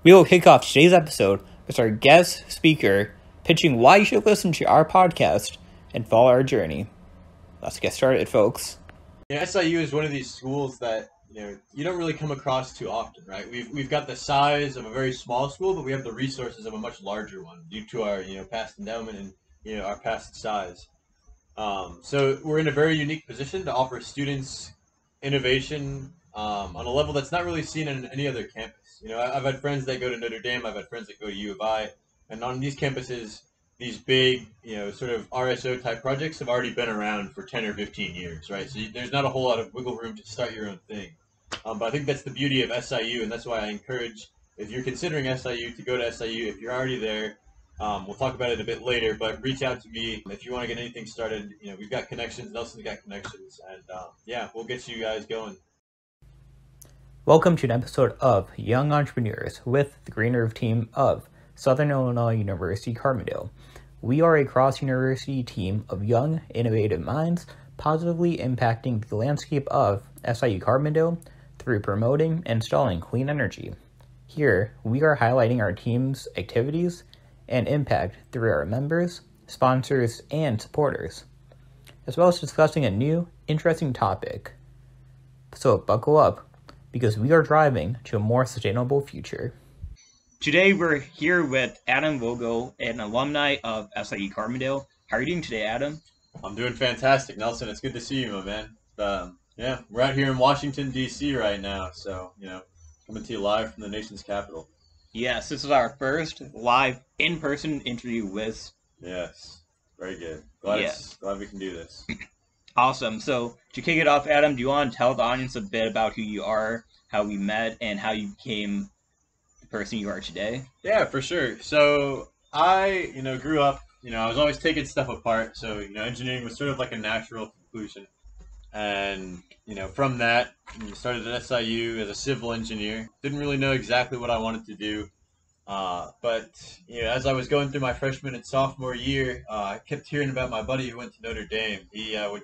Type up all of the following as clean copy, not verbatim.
We will kick off today's episode with our guest speaker pitching why you should listen to our podcast and follow our journey. Let's get started, folks. SIU is one of these schools that you don't really come across too often, right? We've got the size of a very small school, but we have the resources of a much larger one due to our past endowment and our past size. So we're in a very unique position to offer students innovation on a level that's not really seen on any other campus. I've had friends that go to Notre Dame, I've had friends that go to U of I, and on these campuses, these big, sort of RSO type projects have already been around for 10 or 15 years, right? So there's not a whole lot of wiggle room to start your own thing. But I think that's the beauty of SIU, and that's why I encourage, if you're considering SIU, to go to SIU. If you're already there, we'll talk about it a bit later, but reach out to me if you want to get anything started. We've got connections, Nelson's got connections, and we'll get you guys going. Welcome to an episode of Young Entrepreneurs with the Green Roof team of Southern Illinois University Carbondale. We are a cross-university team of young, innovative minds positively impacting the landscape of SIU Carbondale through promoting and installing clean energy. Here, we are highlighting our team's activities and impact through our members, sponsors, and supporters, as well as discussing a new, interesting topic. So buckle up, because we are driving to a more sustainable future. Today we're here with Adam Vogel, an alumni of SIU Carbondale. How are you doing today, Adam? I'm doing fantastic, Nelson. It's good to see you, my man. We're out here in Washington, D.C. right now, so, coming to you live from the nation's capital. Yes, this is our first live in-person interview with... Yes, very good. Glad we can do this. Awesome. So to kick it off, Adam, do you want to tell the audience a bit about who you are, how we met, and how you became the person you are today? Yeah, for sure. So I, grew up, I was always taking stuff apart. So, engineering was sort of like a natural conclusion. And, from that, started at SIU as a civil engineer. Didn't really know exactly what I wanted to do. But as I was going through my freshman and sophomore year, I kept hearing about my buddy who went to Notre Dame. He would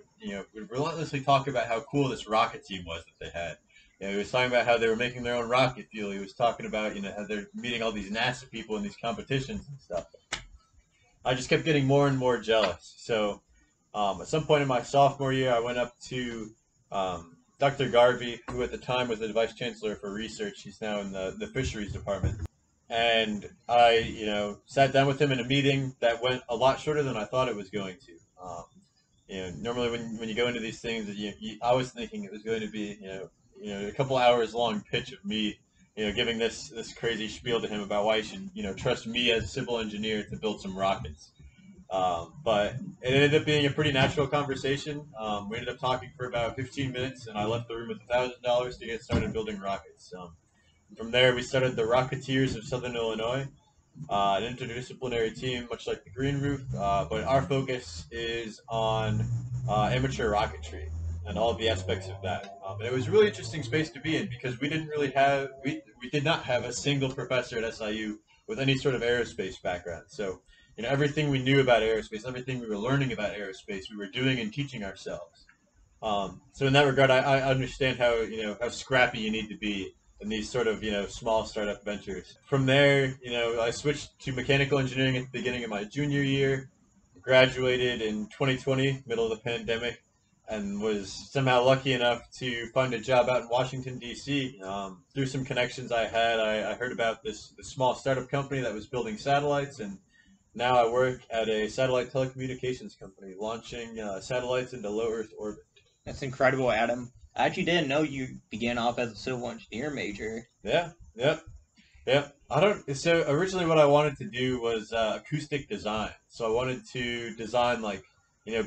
relentlessly talk about how cool this rocket team was that they had. He was talking about how they were making their own rocket fuel. He was talking about how they're meeting all these NASA people in these competitions and stuff. I just kept getting more and more jealous. So at some point in my sophomore year, I went up to Dr. Garvey, who at the time was the vice chancellor for research. He's now in the fisheries department. And I, sat down with him in a meeting that went a lot shorter than I thought it was going to. Normally when you go into these things, I was thinking it was going to be, a couple hours long pitch of me, giving this crazy spiel to him about why he should, trust me as a civil engineer to build some rockets. But it ended up being a pretty natural conversation. We ended up talking for about 15 minutes, and I left the room with $1,000 to get started building rockets. From there, we started the Rocketeers of Southern Illinois, an interdisciplinary team, much like the Green Roof, but our focus is on amateur rocketry and all of the aspects of that. And it was a really interesting space to be in because we did not have a single professor at SIU with any sort of aerospace background. So, everything we knew about aerospace, everything we were learning about aerospace, we were doing and teaching ourselves. So in that regard, I understand how scrappy you need to be in these sort of, small startup ventures. From there, I switched to mechanical engineering at the beginning of my junior year, graduated in 2020, middle of the pandemic, and was somehow lucky enough to find a job out in Washington, D.C. Through some connections I had, I heard about this small startup company that was building satellites, and now I work at a satellite telecommunications company, launching satellites into low Earth orbit. That's incredible, Adam. I actually didn't know you began off as a civil engineer major. Yeah, yep. So originally what I wanted to do was acoustic design. So I wanted to design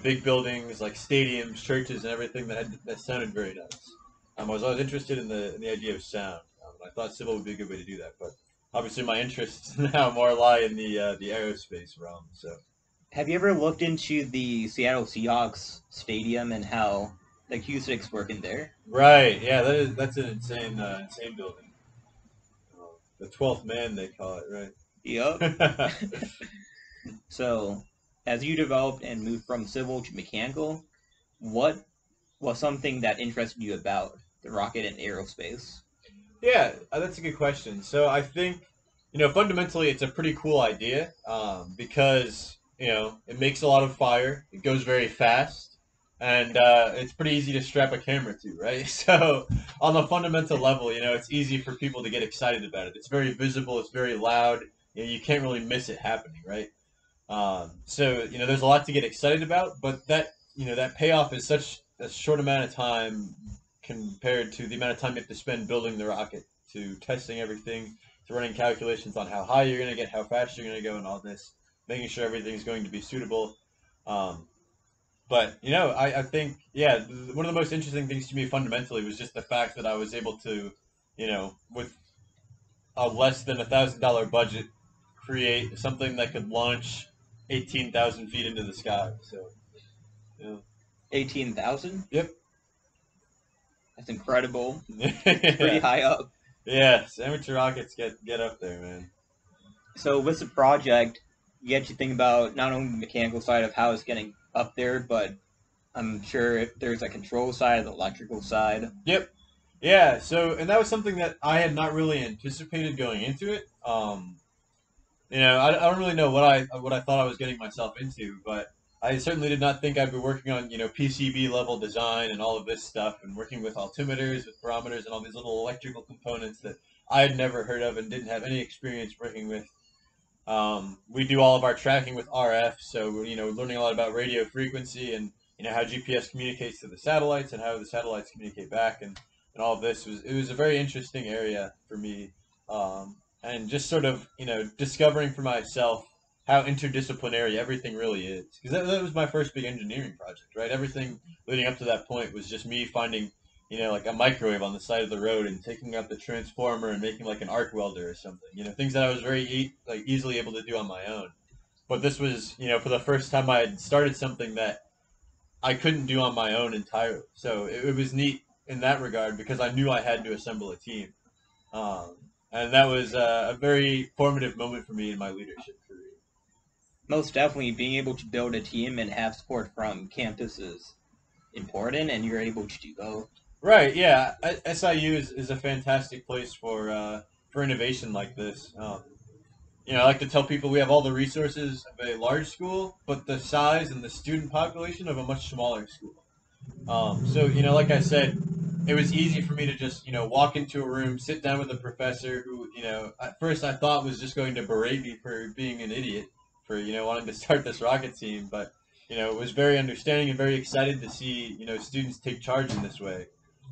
big buildings like stadiums, churches, and everything that sounded very nice. I was always interested in the idea of sound. I thought civil would be a good way to do that, but obviously my interests now more lie in the aerospace realm. So, have you ever looked into the Seattle Seahawks stadium and how the acoustics work in there? Right. Yeah, that's an insane building. The 12th man, they call it, right? Yep. So, as you developed and moved from civil to mechanical, what was something that interested you about the rocket and aerospace? Yeah, that's a good question. So I think Fundamentally, it's a pretty cool idea because it makes a lot of fire. It goes very fast, and it's pretty easy to strap a camera to, right? So, on the fundamental level, it's easy for people to get excited about it. It's very visible. It's very loud. You can't really miss it happening, right? So there's a lot to get excited about, but that payoff is such a short amount of time compared to the amount of time you have to spend building the rocket, to testing everything, to running calculations on how high you're going to get, how fast you're going to go, and all this, making sure everything's going to be suitable. Um, but I think one of the most interesting things to me fundamentally was just the fact that I was able to, with a less than $1,000 budget, create something that could launch 18,000 feet into the sky. So, yeah. 18,000? Yep. That's incredible. It's pretty Yeah. high up. Yes, amateur rockets get up there, man. So with the project, you get to think about not only the mechanical side of how it's getting up there, but I'm sure if there's a control side, the electrical side. Yep. Yeah. So, and that was something that I had not really anticipated going into it. I don't really know what I thought I was getting myself into, but I certainly did not think I'd be working on PCB level design and all of this stuff, and working with altimeters, with barometers, and all these little electrical components that I had never heard of and didn't have any experience working with. We do all of our tracking with RF, so we're learning a lot about radio frequency and how GPS communicates to the satellites and how the satellites communicate back, and all of this was a very interesting area for me, and just sort of discovering for myself how interdisciplinary everything really is, because that was my first big engineering project, right? Everything leading up to that point was just me finding like a microwave on the side of the road and taking out the transformer and making like an arc welder or something. Things that I was very easily able to do on my own. But this was, for the first time I had started something that I couldn't do on my own entirely. So it was neat in that regard because I knew I had to assemble a team. Um, and that was a very formative moment for me in my leadership career. Most definitely, being able to build a team and have support from campus is important, and you're able to do both. Right, yeah. SIU is a fantastic place for innovation like this. I like to tell people we have all the resources of a large school, but the size and the student population of a much smaller school. So, like I said, it was easy for me to just, walk into a room, sit down with a professor who, at first I thought was just going to berate me for being an idiot, for, wanting to start this rocket team, but, was very understanding and very excited to see, students take charge in this way.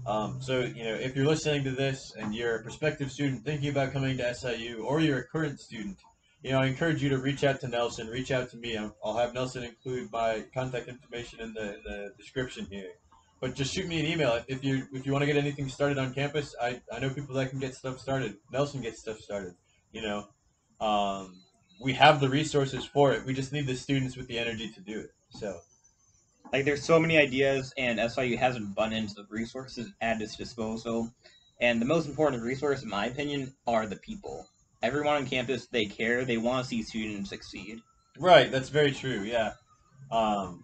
So, if you're listening to this and you're a prospective student thinking about coming to SIU, or you're a current student, I encourage you to reach out to Nelson, reach out to me. I'll have Nelson include my contact information in the description here. But just shoot me an email if you want to get anything started on campus. I know people that can get stuff started. Nelson gets stuff started. You know, um, we have the resources for it. We just need the students with the energy to do it. So Like, there's so many ideas, and SIU has an abundance of resources at its disposal. And the most important resource, in my opinion, are the people. Everyone on campus, they care, they want to see students succeed. right, that's very true. Yeah. Um,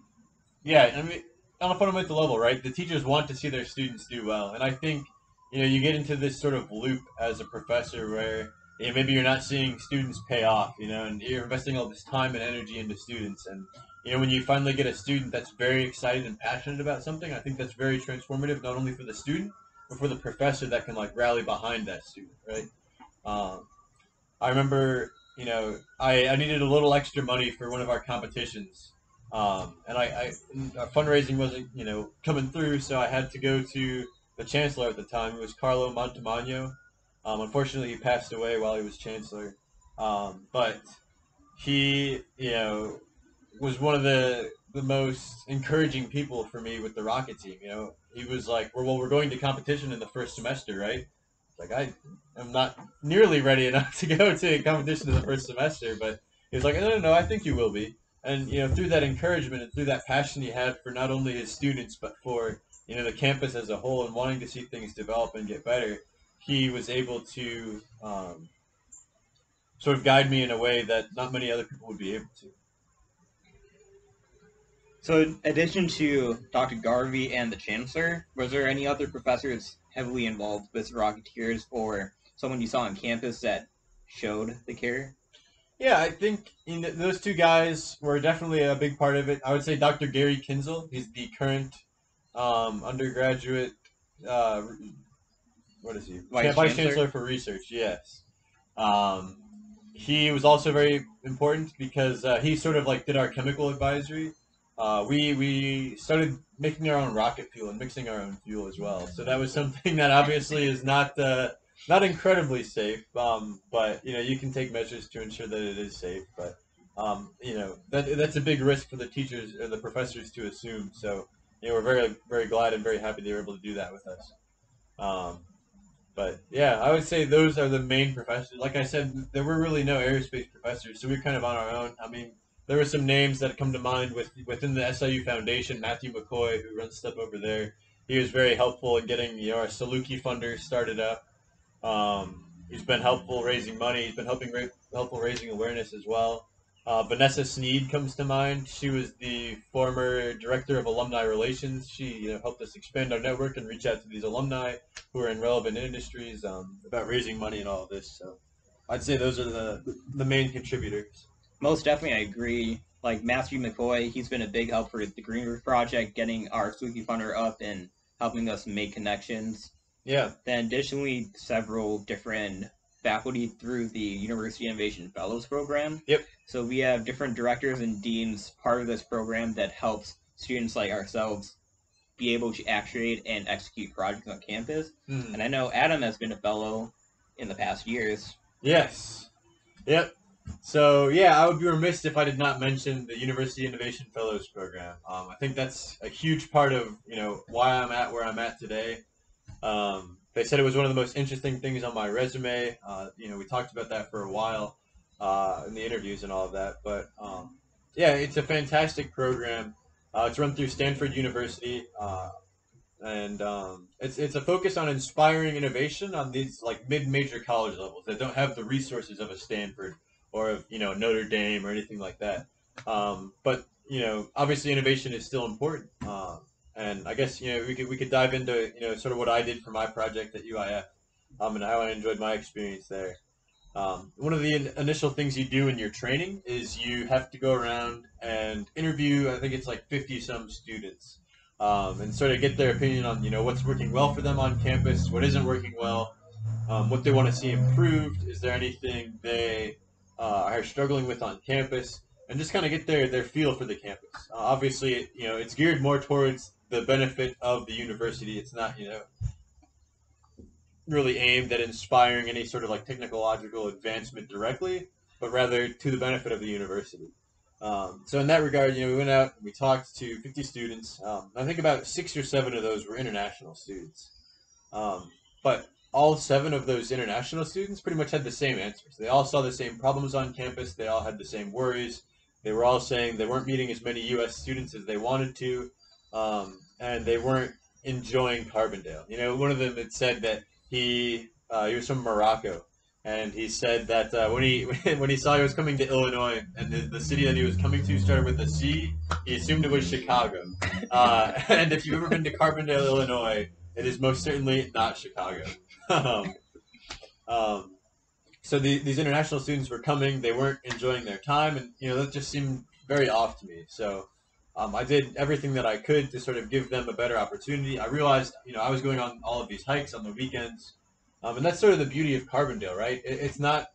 Yeah, I mean, on a fundamental level, right? The teachers want to see their students do well, and I think you get into this sort of loop as a professor where maybe you're not seeing students pay off, and you're investing all this time and energy into students, and when you finally get a student that's very excited and passionate about something, I think that's very transformative, not only for the student but for the professor that can like rally behind that student, right? Um, I remember, I needed a little extra money for one of our competitions. And our fundraising wasn't, coming through, so I had to go to the chancellor at the time. It was Carlo Montemagno. Unfortunately, he passed away while he was chancellor. But he, was one of the most encouraging people for me with the rocket team. He was like, "Well, we're going to competition in the first semester, right?" Like I am not nearly ready enough to go to a competition in the first semester, but he was like, "No, no, no, I think you will be." And through that encouragement and through that passion he had for not only his students but for the campus as a whole and wanting to see things develop and get better, he was able to sort of guide me in a way that not many other people would be able to. So, in addition to Dr. Garvey and the Chancellor, was there any other professors heavily involved with Rocketeers or someone you saw on campus that showed the care? Yeah, I think those two guys were definitely a big part of it. I would say Dr. Gary Kinzel. He's the current undergraduate. Uh, what is he? Vice Vice Chancellor? Chancellor for Research. Yes. Um, he was also very important because he sort of like did our chemical advisory. We started making our own rocket fuel and mixing our own fuel as well. So that was something that obviously is not incredibly safe. But you can take measures to ensure that it is safe. But that's a big risk for the teachers or the professors to assume. So we're very very glad and very happy they were able to do that with us. Um, but yeah, I would say those are the main professors. Like I said, there were really no aerospace professors, so we are kind of on our own. I mean, there were some names that come to mind within the SIU Foundation. Matthew McCoy, who runs stuff over there, he was very helpful in getting our Saluki funder started up. He's been helpful raising money. He's been helpful raising awareness as well. Vanessa Sneed comes to mind. She was the former director of alumni relations. She helped us expand our network and reach out to these alumni who are in relevant industries about raising money and all of this. So I'd say those are the main contributors. Most definitely, I agree. Like Matthew McCoy, he's been a big help for the Green Roof Project, getting our Suki Funder up and helping us make connections. Yeah. Then additionally, several different faculty through the University Innovation Fellows Program. Yep. So we have different directors and deans part of this program that helps students like ourselves be able to actuate and execute projects on campus. Mm. And I know Adam has been a fellow in the past years. Yes. Yep. So yeah, I would be remiss if I did not mention the University Innovation Fellows Program. I think that's a huge part of why I'm at where I'm at today. They said it was one of the most interesting things on my resume. We talked about that for a while in the interviews and all of that. But yeah, it's a fantastic program. It's run through Stanford University, and it's a focus on inspiring innovation on these like mid-major college levels that don't have the resources of a Stanford or of Notre Dame or anything like that. But obviously innovation is still important. And I guess we could dive into sort of what I did for my project at UIF, and how I enjoyed my experience there. One of the initial things you do in your training is you have to go around and interview. I think it's like 50 some students, and sort of get their opinion on what's working well for them on campus, what isn't working well, what they want to see improved. Is there anything they are struggling with on campus, and just kind of get their feel for the campus. Obviously, it's geared more towards the benefit of the university. It's not really aimed at inspiring any sort of like technological advancement directly, but rather to the benefit of the university. So in that regard, we went out and we talked to 50 students. I think about 6 or 7 of those were international students. But all 7 of those international students pretty much had the same answers. They all saw the same problems on campus. They all had the same worries. They were all saying they weren't meeting as many U.S. students as they wanted to, and they weren't enjoying Carbondale. One of them had said that he was from Morocco, and he said that when he when he saw he was coming to Illinois and the city that he was coming to started with a C, he assumed it was Chicago. And if you've ever been to Carbondale, Illinois, it is most certainly not Chicago. um, um, so these international students were coming; they weren't enjoying their time, and that just seemed very off to me. So I did everything that I could to sort of give them a better opportunity. I realized, I was going on all of these hikes on the weekends, and that's sort of the beauty of Carbondale, right? It's not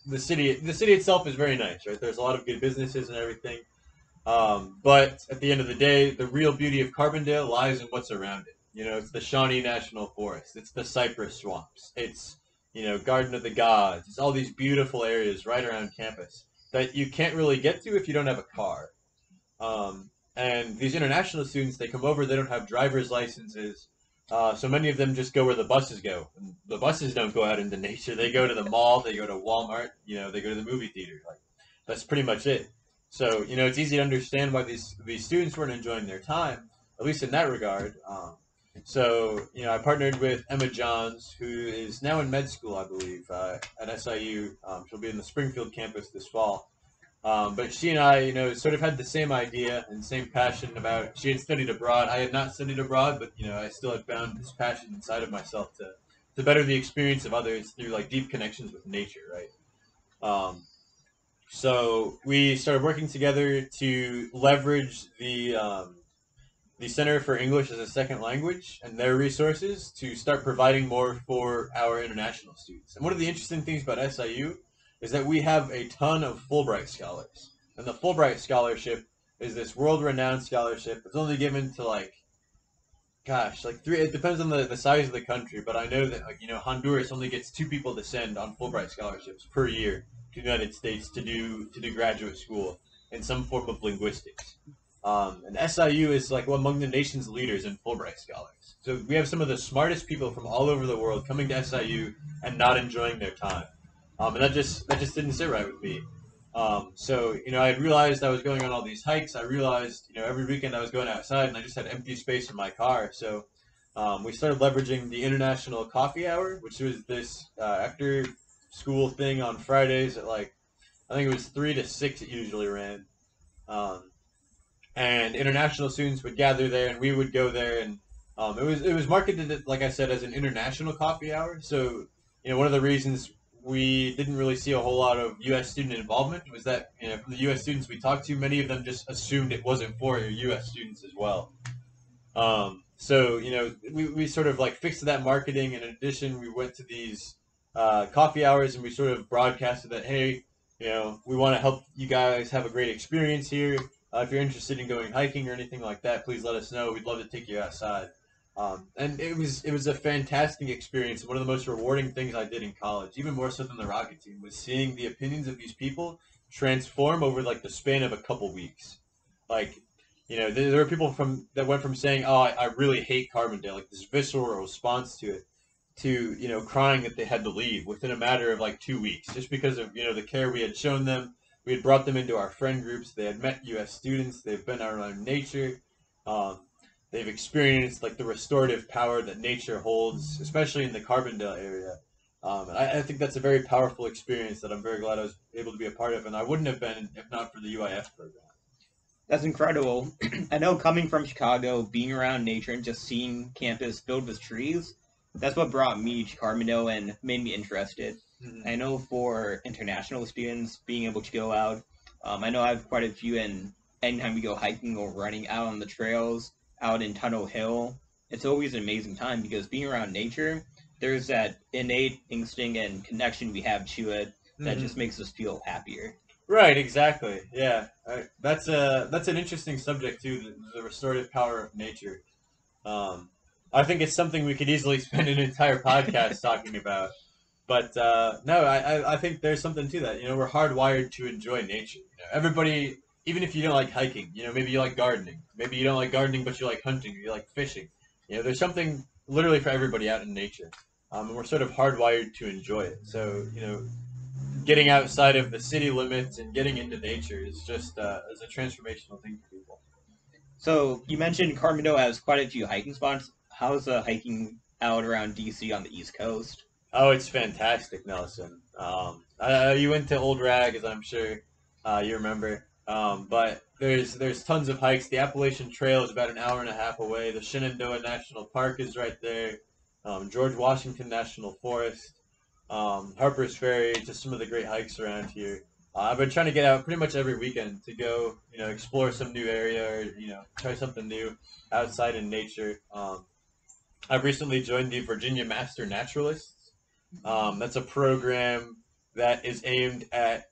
the city. The city itself is very nice, right? There's a lot of good businesses and everything. But at the end of the day, the real beauty of Carbondale lies in what's around it. It's the Shawnee National Forest. It's the cypress swamps. It's, Garden of the Gods. It's all these beautiful areas right around campus that you can't really get to if you don't have a car. And these international students, they come over, they don't have driver's licenses. So many of them just go where the buses go. And the buses don't go out into nature. They go to the mall, they go to Walmart, they go to the movie theater. Like, that's pretty much it. So, it's easy to understand why these students weren't enjoying their time, at least in that regard. So, I partnered with Emma Johns, who is now in med school, I believe, at SIU. She'll be in the Springfield campus this fall. But she and I, sort of had the same idea and same passion about. She had studied abroad. I had not studied abroad, but I still had found this passion inside of myself to better the experience of others through like deep connections with nature, right? So we started working together to leverage the Center for English as a Second Language and their resources to start providing more for our international students. And one of the interesting things about SIU is that we have a ton of Fulbright scholars. And the Fulbright scholarship is this world-renowned scholarship. It's only given to like three. It depends on the size of the country, but I know that Honduras only gets 2 people to send on Fulbright scholarships per year to the United States to do graduate school in some form of linguistics. And SIU is like among the nation's leaders in Fulbright scholars. So we have some of the smartest people from all over the world coming to SIU and not enjoying their time. And that just didn't sit right with me. So I realized I was going on all these hikes. I realized every weekend I was going outside and I just had empty space in my car. So we started leveraging the International Coffee Hour, which was this after school thing on Fridays at I think it was 3 to 6. It usually ran. Um, and international students would gather there, and we would go there, and it was marketed, like I said, as an international coffee hour. So one of the reasons we didn't really see a whole lot of U.S. student involvement was that from the U.S. students we talked to, many of them just assumed it wasn't for U.S. students as well. So we sort of fixed that marketing. And in addition, we went to these coffee hours, and we sort of broadcasted that, hey, we want to help you guys have a great experience here. If you're interested in going hiking or anything like that, please let us know. We'd love to take you outside. And it was a fantastic experience. One of the most rewarding things I did in college, even more so than the rocket team, was seeing the opinions of these people transform over the span of a couple weeks. Like, there were people that went from saying, "Oh, I really hate Carbondale," like this visceral response to it, to crying that they had to leave within a matter of 2 weeks, just because of the care we had shown them. We had brought them into our friend groups. They had met U.S. students. They've been around nature. Um, they've experienced the restorative power that nature holds, especially in the Carbondale area. And I think that's a very powerful experience that I'm very glad I was able to be a part of, and I wouldn't have been if not for the UIF program. That's incredible. I know coming from Chicago, being around nature and just seeing campus filled with trees, that's what brought me to Carbondale and made me interested. Mm-hmm. I know for international students, being able to go out, I know I have quite a few, and anytime we go hiking or running out on the trails, out in Tunnel Hill, it's always an amazing time because being around nature, there's that innate instinct and connection we have to it that Mm-hmm. just makes us feel happier. Right, exactly. Yeah, that's an interesting subject too, the restorative power of nature. Um, I think it's something we could easily spend an entire podcast talking about. But no, I think there's something to that. We're hardwired to enjoy nature. Everybody, even if you don't like hiking, maybe you like gardening. Maybe you don't like gardening, but you like hunting or you like fishing. There's something literally for everybody out in nature. And we're sort of hardwired to enjoy it. So, getting outside of the city limits and getting into nature is just is a transformational thing for people. So you mentioned Carbondale has quite a few hiking spots. How's hiking out around DC on the East Coast? Oh, it's fantastic, Nelson. You went to Old Rag, as I'm sure you remember. But there's tons of hikes. The Appalachian Trail is about an hour and a half away. The Shenandoah National Park is right there. George Washington National Forest, Harper's Ferry, just some of the great hikes around here. I've been trying to get out pretty much every weekend to go, explore some new area or try something new outside in nature. I've recently joined the Virginia Master Naturalists. That's a program that is aimed at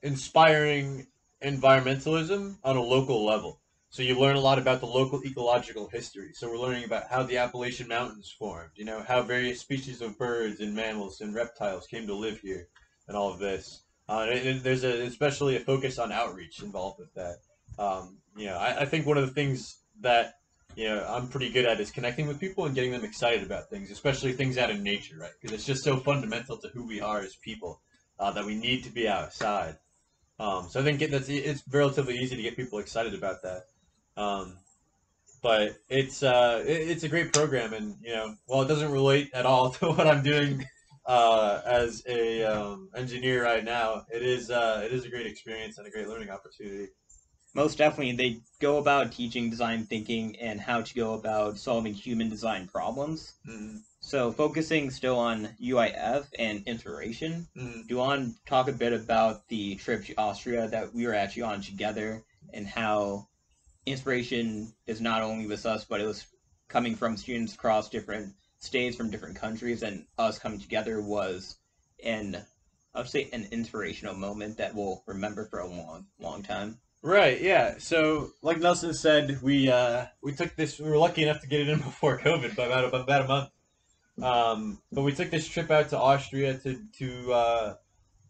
inspiring environmentalism on a local level. So you learn a lot about the local ecological history. So we're learning about how the Appalachian Mountains formed, how various species of birds and mammals and reptiles came to live here, and all of this. There's especially a focus on outreach involved with that. I think one of the things that I'm pretty good at is connecting with people and getting them excited about things, especially things out in nature, right? Because it's just so fundamental to who we are as people that we need to be outside. So I think it's relatively easy to get people excited about that. Um, but it's a great program, and while it doesn't relate at all to what I'm doing as a engineer right now, it is a great experience and a great learning opportunity. Most definitely, they go about teaching design thinking and how to go about solving human design problems. Mm-hmm. So focusing still on UIF and inspiration, Mm. do you want to talk a bit about the trip to Austria that we were actually on together and how inspiration is not only with us, but it was coming from students across different states from different countries, and us coming together was an, I would say, an inspirational moment that we'll remember for a long, long time. Right, yeah. So, like Nelson said, we took this. We were lucky enough to get it in before COVID by about a month. But we took this trip out to Austria to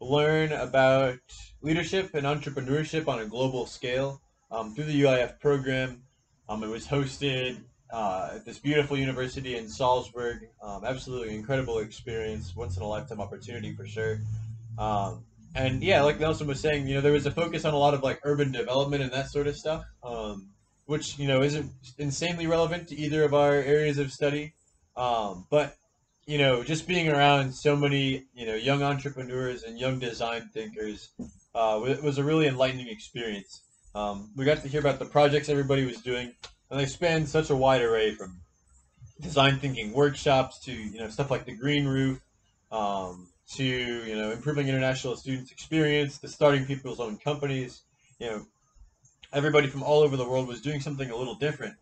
learn about leadership and entrepreneurship on a global scale through the UIF program. It was hosted at this beautiful university in Salzburg. Absolutely incredible experience, once in a lifetime opportunity for sure. Um, and yeah, like Nelson was saying, there was a focus on a lot of like urban development and that sort of stuff, which isn't insanely relevant to either of our areas of study. But just being around so many young entrepreneurs and young design thinkers was a really enlightening experience. We got to hear about the projects everybody was doing, and they spanned such a wide array from design thinking workshops to stuff like the green roof, to improving international students experience, to starting people's own companies. you know Everybody from all over the world was doing something a little different,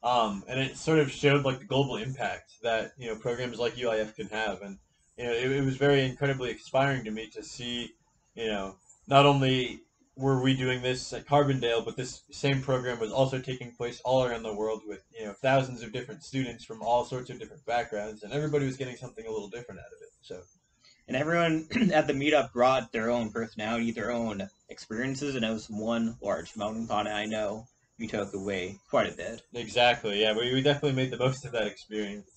and it sort of showed like the global impact that programs like UIF can have. And it was very incredibly inspiring to me to see you know not only were we doing this at Carbondale, but this same program was also taking place all around the world with thousands of different students from all sorts of different backgrounds, and everybody was getting something a little different out of it. So And everyone at the meetup brought their own personality, their own experiences, and it was one large melting pot. And I know we took away quite a bit. exactly, yeah, we definitely made the most of that experience.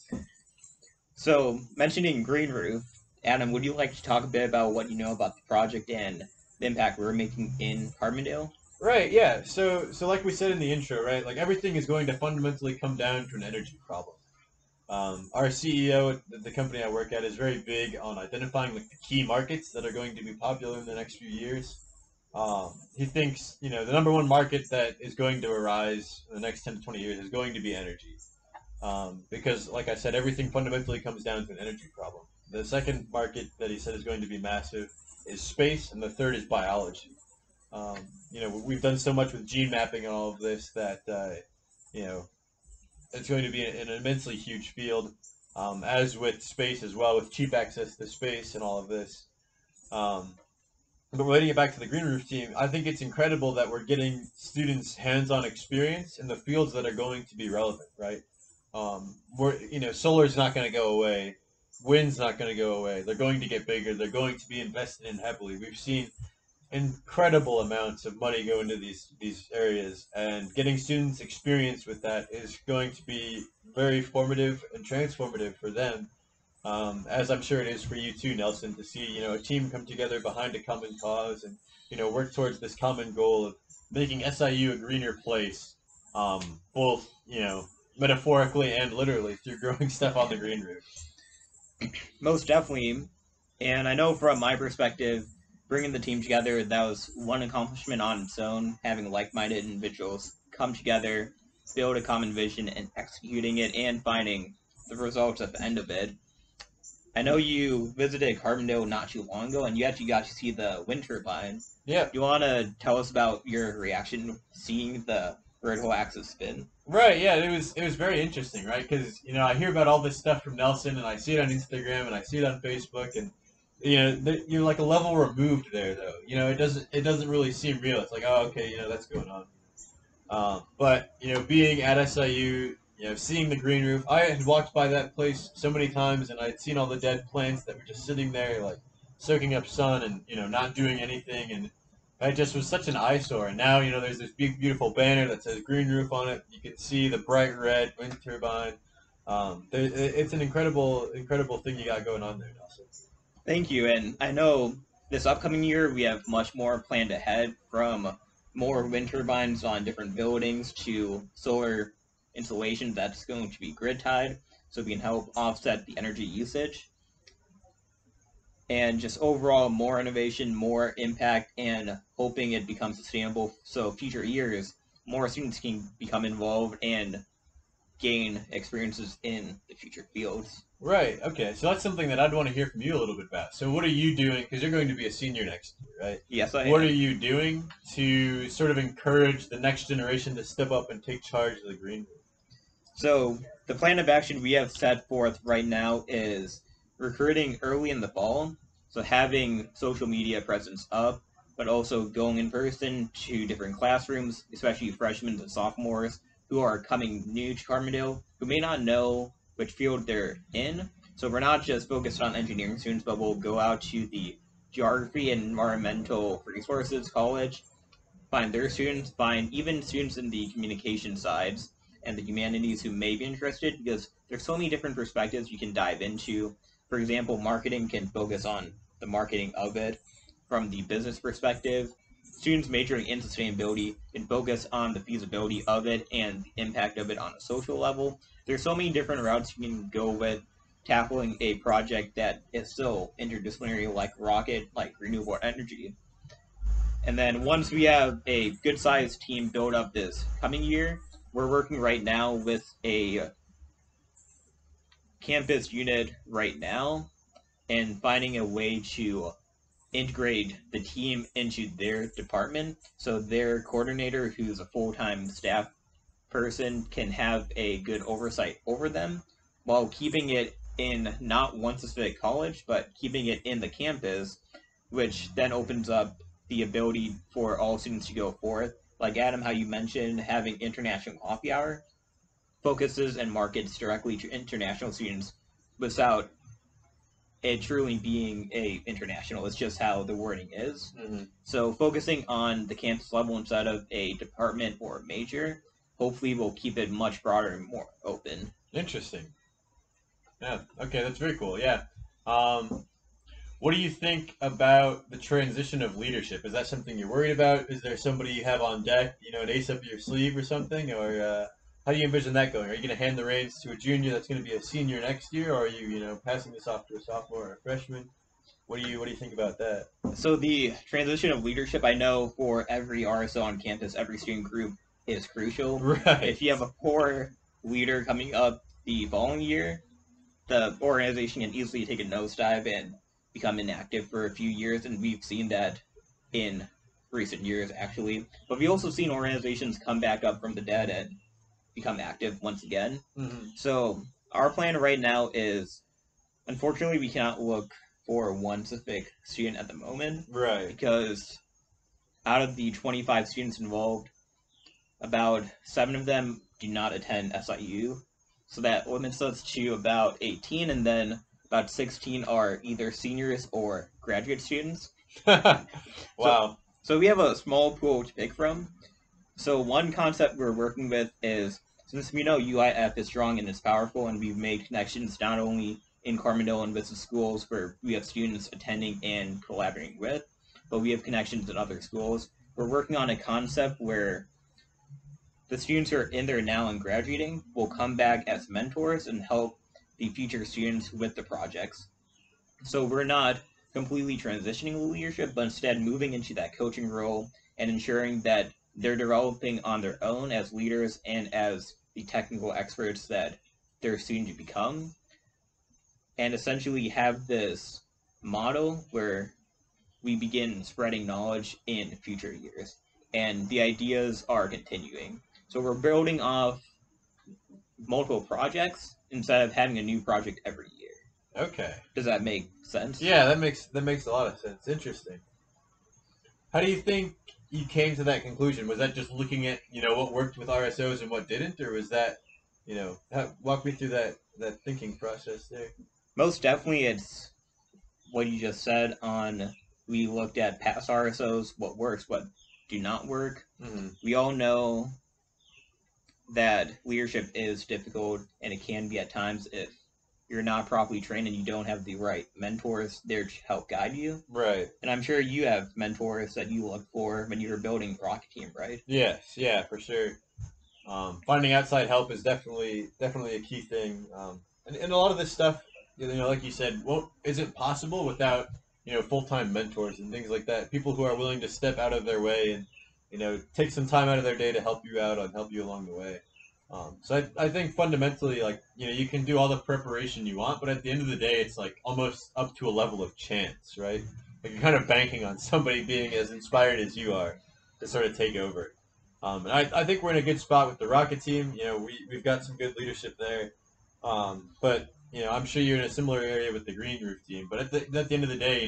So, mentioning Green Roof, Adam, would you like to talk a bit about what you know about the project and the impact we're making in Carbondale? Right, yeah. So like we said in the intro, right? Like everything is going to fundamentally come down to an energy problem. Our CEO at the company I work at is very big on identifying like the key markets that are going to be popular in the next few years. He thinks the number one market that is going to arise in the next 10 to 20 years is going to be energy, because like I said, everything fundamentally comes down to an energy problem. The second market that he said is going to be massive is space, and the third is biology. We've done so much with gene mapping and all of this that you know it's going to be an immensely huge field, as with space as well, with cheap access to space and all of this. Um, but relating it back to the Green Roof team, I think it's incredible that we're getting students hands-on experience in the fields that are going to be relevant, right? Solar's not going to go away, wind's not going to go away. They're going to get bigger. They're going to be invested in heavily. We've seen incredible amounts of money go into these areas, and getting students experience with that is going to be very formative and transformative for them, as I'm sure it is for you too, Nelson, to see a team come together behind a common cause and work towards this common goal of making SIU a greener place, both metaphorically and literally through growing stuff on the green roof. Most definitely. And I know from my perspective, bringing the team together, that was one accomplishment on its own, having like minded individuals come together, build a common vision, and executing it and finding the results at the end of it. I know you visited Carbondale not too long ago, and you actually got to see the wind turbine. Yeah. Do you want to tell us about your reaction seeing the vertical axis spin? Right, yeah, it was very interesting, right? Because I hear about all this stuff from Nelson, and I see it on Instagram, and I see it on Facebook, and you're like a level removed there, though. It doesn't really seem real. It's like, oh, okay, that's going on. But being at SIU, seeing the green roof, I had walked by that place so many times, and I'd seen all the dead plants that were just sitting there, like soaking up sun and not doing anything, and it just was such an eyesore. And now there's this big, beautiful banner that says green roof on it. You can see the bright red wind turbine. It's an incredible, incredible thing you got going on there, Nelson. Thank you, and I know this upcoming year we have much more planned ahead, from more wind turbines on different buildings to solar installations that's going to be grid tied, so we can help offset the energy usage, and just overall more innovation, more impact, and hoping it becomes sustainable so future years more students can become involved and gain experiences in the future fields. Right. Okay. So that's something that I'd want to hear from you a little bit about. So what are you doing? Because you're going to be a senior next year, right? Yes, I What are am. you doing to sort of encourage the next generation to step up and take charge of the green room? So the plan of action we have set forth right now is recruiting early in the fall. So having social media presence up, but also going in person to different classrooms, especially freshmen and sophomores who are coming new to Carbondale, who may not know which field they're in. So we're not just focused on engineering students, but we'll go out to the geography and environmental resources college, find their students, find even students in the communication sides and the humanities who may be interested, because there's so many different perspectives you can dive into. For example, marketing can focus on the marketing of it from the business perspective. Students majoring in sustainability can focus on the feasibility of it and the impact of it on a social level. There's so many different routes you can go with tackling a project that is still interdisciplinary, like rocket, like renewable energy. And then once we have a good sized team built up this coming year, we're working right now with a campus unit right now and finding a way to integrate the team into their department so their coordinator, who's a full time staff person, can have a good oversight over them while keeping it in not one specific college, but keeping it in the campus, which then opens up the ability for all students to go forth. Like Adam, how you mentioned having international coffee hour focuses and markets directly to international students without it truly being a international. It's just how the wording is. Mm-hmm. So focusing on the campus level instead of a department or a major, hopefully will keep it much broader and more open. Interesting. Yeah. Okay, that's very cool. Yeah. Um, what do you think about the transition of leadership? Is that something you're worried about? Is there somebody you have on deck, an ace up your sleeve or something? Or how do you envision that going? Are you going to hand the reins to a junior that's going to be a senior next year, or are you, passing this off to a sophomore or a freshman? What do you think about that? So the transition of leadership, I know for every RSO on campus, every student group is crucial. Right. If you have a poor leader coming up the following year, the organization can easily take a nosedive and become inactive for a few years, and we've seen that in recent years, actually. But we've also seen organizations come back up from the dead and become active once again. Mm-hmm. So our plan right now is, unfortunately, we cannot look for one specific student at the moment Right. because out of the 25 students involved, about 7 of them do not attend SIU. So that limits us to about 18, and then about 16 are either seniors or graduate students. Wow. So we have a small pool to pick from. So one concept we're working with is, since we know UIF is strong and it's powerful, and we've made connections not only in Carbondale and business schools where we have students attending and collaborating with, but we have connections in other schools. We're working on a concept where the students who are in there now and graduating will come back as mentors and help the future students with the projects. So we're not completely transitioning the leadership, but instead moving into that coaching role and ensuring that they're developing on their own as leaders and as the technical experts that they're soon to become, and essentially have this model where we begin spreading knowledge in future years. And the ideas are continuing. So we're building off multiple projects instead of having a new project every year. Okay. Does that make sense? Yeah, that makes a lot of sense. Interesting. How do you think you came to that conclusion? Was that just looking at what worked with RSOs and what didn't, or was that walk me through that thinking process there? Most definitely, it's what you just said on we looked at past RSOs, what works, what do not work. Mm-hmm. We all know that leadership is difficult and it can be at times if you're not properly trained and you don't have the right mentors there to help guide you. Right. And I'm sure you have mentors that you look for when you're building Rocket Team, right? Yes. Yeah. For sure. Finding outside help is definitely a key thing. And a lot of this stuff, like you said, isn't possible without full-time mentors and things like that. People who are willing to step out of their way and take some time out of their day to help you out and help you along the way. So I think fundamentally, like, you can do all the preparation you want, but at the end of the day, it's like almost up to a level of chance, right? Like you're kind of banking on somebody being as inspired as you are to sort of take over. And I think we're in a good spot with the Rocket team. We've got some good leadership there. But I'm sure you're in a similar area with the Green Roof team. But at the end of the day,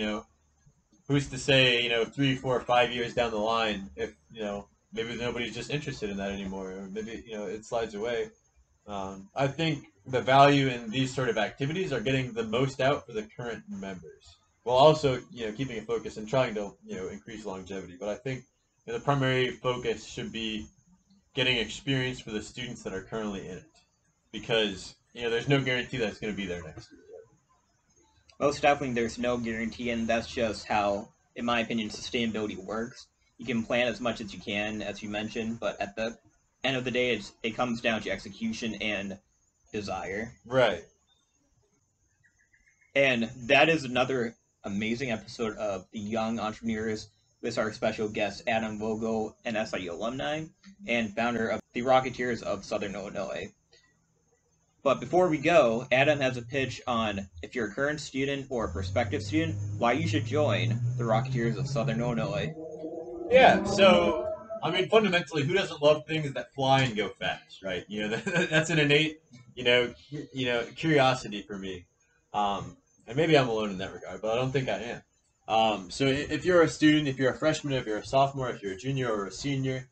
who's to say, 3, 4, 5 years down the line, if, maybe nobody's just interested in that anymore, or maybe, it slides away. I think the value in these sort of activities are getting the most out for the current members, while also, keeping a focus and trying to, increase longevity. But I think the primary focus should be getting experience for the students that are currently in it, because, there's no guarantee that it's going to be there next year. Most definitely, there's no guarantee, and that's just how, in my opinion, sustainability works. You can plan as much as you can, as you mentioned, but at the end of the day, it comes down to execution and desire. Right. And that is another amazing episode of The Young Entrepreneurs with our special guest, Adam Vogel, an SIU alumni and founder of the Rocketeers of Southern Illinois. But before we go, Adam has a pitch on, if you're a current student or a prospective student, why you should join the Rocketeers of Southern Illinois. Yeah, so, I mean, fundamentally, who doesn't love things that fly and go fast, right? That's an innate, curiosity for me. And maybe I'm alone in that regard, but I don't think I am. So if you're a student, if you're a freshman, if you're a sophomore, if you're a junior or a senior,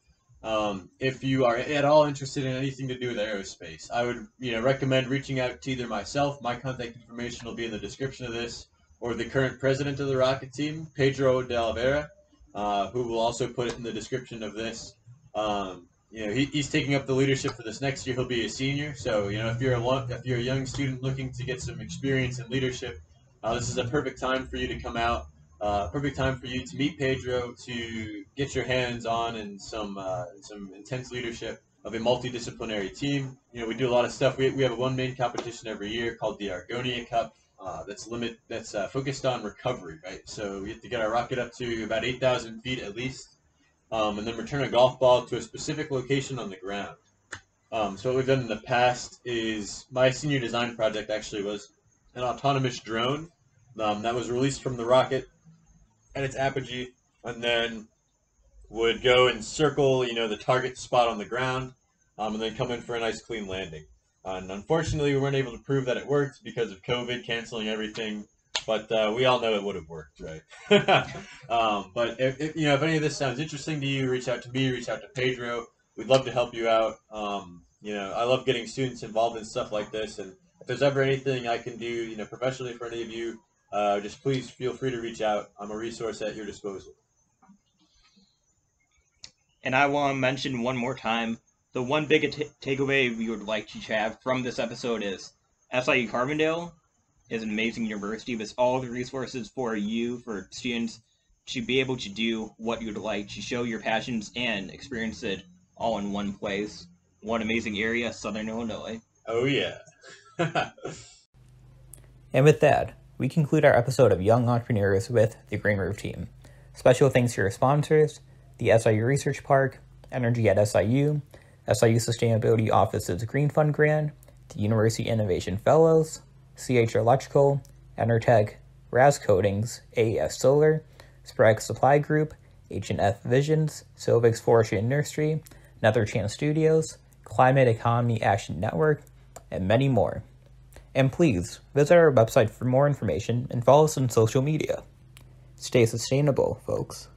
if you are at all interested in anything to do with aerospace, I would, recommend reaching out to either myself. My contact information will be in the description of this, or the current president of the Rocket team, Pedro de Oliveira, who will also put it in the description of this. He's taking up the leadership for this next year. He'll be a senior, so if you're a young student looking to get some experience in leadership, this is a perfect time for you to come out. Perfect time for you to meet Pedro, to get your hands on in some intense leadership of a multidisciplinary team. We do a lot of stuff. We have one main competition every year called the Argonia Cup. That's focused on recovery, right? So we have to get our rocket up to about 8,000 feet at least, and then return a golf ball to a specific location on the ground. So what we've done in the past is, my senior design project actually was an autonomous drone that was released from the rocket at its apogee, and then would go and circle, the target spot on the ground, and then come in for a nice clean landing. And unfortunately, we weren't able to prove that it worked because of COVID canceling everything. But we all know it would have worked, right? But if any of this sounds interesting to you, reach out to me, reach out to Pedro. We'd love to help you out. I love getting students involved in stuff like this. And if there's ever anything I can do, professionally for any of you, just please feel free to reach out. I'm a resource at your disposal. And I want to mention one more time, the one big takeaway we would like you to have from this episode is SIU Carbondale is an amazing university with all the resources for you, for students, to be able to do what you'd like, to show your passions and experience it all in one place. One amazing area, Southern Illinois. Oh, yeah. And with that, we conclude our episode of Young Entrepreneurs with the Green Roof team. Special thanks to your sponsors, the SIU Research Park, Energy at SIU, SIU Sustainability Office's Green Fund Grant, the University Innovation Fellows, CH Electrical, Enertech, Raz Coatings, AES Solar, Sprague Supply Group, H&F Visions, Silvix Forestry and Nursery, Nether Chance Studios, Climate Economy Action Network, and many more. And please visit our website for more information and follow us on social media. Stay sustainable, folks.